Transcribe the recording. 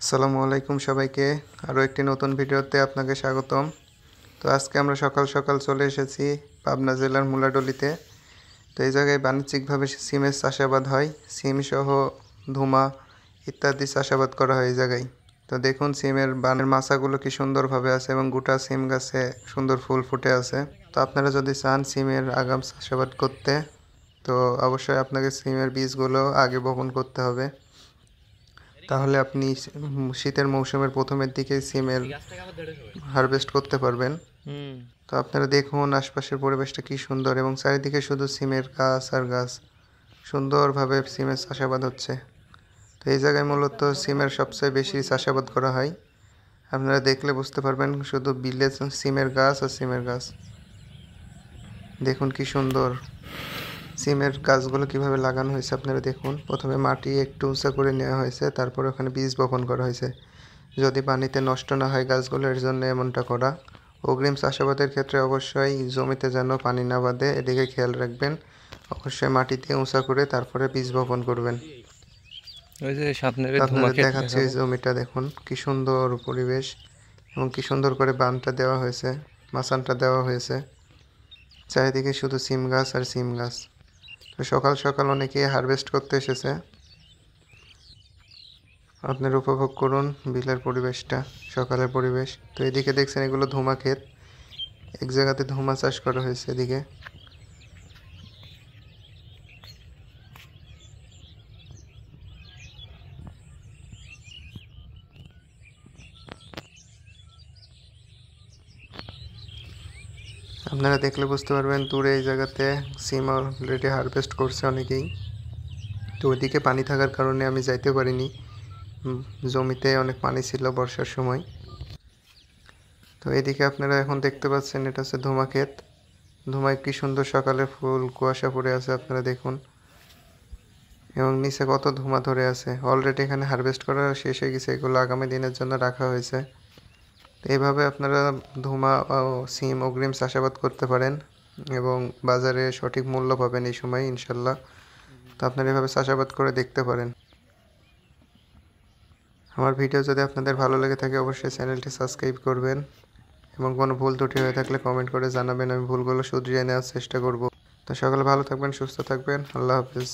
আসসালামু আলাইকুম সবাইকে। আরও একটি নতুন ভিডিওতে আপনাকে স্বাগতম। তো আজকে আমরা সকাল সকাল চলে এসেছি পাবনা জেলার মুলাডলিতে। তো এই জায়গায় বাণিজ্যিকভাবে সিমের চাষাবাদ হয়। সিম সহ ধুমা ইত্যাদি চাষাবাদ করা হয় এই জায়গায়। তো দেখুন সিমের বানের মাচাগুলো কি সুন্দরভাবে আছে এবং গোটা সিম গাছে সুন্দর ফুল ফুটে আছে। তো আপনারা যদি চান সিমের আগাম চাষাবাদ করতে, তো অবশ্যই আপনাকে সিমের বীজগুলো আগে বপন করতে হবে। তাহলে আপনি শীতের মৌসুমের প্রথমের দিকে সিমের হারভেস্ট করতে পারবেন। তো আপনারা দেখুন আশপাশের পরিবেশটা কি সুন্দর এবং চারিদিকে শুধু সিমের গাছ আর গাছ, সুন্দরভাবে সিমের চাষাবাদ হচ্ছে। তো এই জায়গায় মূলত সিমের সবচেয়ে বেশি চাষাবাদ করা হয়। আপনারা দেখলে বুঝতে পারবেন শুধু বিলে সিমের গাছ আর সিমের গাছ। দেখুন কি সুন্দর সিমের গাছগুলো কিভাবে লাগানো হয়েছে আপনারা দেখুন। প্রথমে মাটি একটু উঁচা করে নেওয়া হয়েছে, তারপর ওখানে বীজ বপন করা হয়েছে যদি পানিতে নষ্ট না হয় গাছগুলো, এর জন্য এমনটা করা। অগ্রিম চাষাবাদের ক্ষেত্রে অবশ্যই জমিতে যেন পানি না বাঁধে এদিকে খেয়াল রাখবেন। অবশ্যই মাটিতে উঁচা করে তারপরে বীজ বপন করবেন। আপনাদের দেখাচ্ছি এই জমিটা দেখুন কি সুন্দর পরিবেশ এবং কি সুন্দর করে বানটা দেওয়া হয়েছে, মাচানটা দেওয়া হয়েছে। চারিদিকে শুধু সিম গাছ আর সিম গাছ। তো সকাল সকাল অনেকেই হারভেস্ট করতে এসেছে। আপনারা উপভোগ করুন বিলের পরিবেশটা, সকালের পরিবেশ। তো এদিকে দেখছেন এগুলো ধুমা ক্ষেত, এক জায়গাতে ধুমা চাষ করা হয়েছে এদিকে। আপনারা দেখলে বুঝতে পারবেন দূরে এই জায়গাতে সিম অলরেডি হারভেস্ট করছে অনেকেই। তো ওইদিকে পানি থাকার কারণে আমি যাইতে পারিনি, জমিতে অনেক পানি ছিল বর্ষার সময়। তো এদিকে আপনারা এখন দেখতে পাচ্ছেন এটা হচ্ছে ধুমা ক্ষেত। ধুমায় কি সুন্দর সকালে ফুল কুয়াশা পড়ে আছে আপনারা দেখুন, এবং নিচে কত ধুমা ধরে আছে। অলরেডি এখানে হারভেস্ট করা শেষ হয়ে গেছে, এগুলো আগামী দিনের জন্য রাখা হয়েছে। এইভাবে আপনারা ধুমা ও সিম অগ্রিম চাষাবাদ করতে পারেন এবং বাজারে সঠিক মূল্য পাবেন এই সময় ইনশাল্লাহ। তো আপনারা এভাবে চাষাবাদ করে দেখতে পারেন। আমার ভিডিও যদি আপনাদের ভালো লেগে থাকে অবশ্যই চ্যানেলটি সাবস্ক্রাইব করবেন এবং কোনো ভুল ত্রুটি হয়ে থাকলে কমেন্ট করে জানাবেন, আমি ভুলগুলো শুধরিয়ে নেওয়ার চেষ্টা করব। তো সকলে ভালো থাকবেন, সুস্থ থাকবেন, আল্লাহ হাফিজ।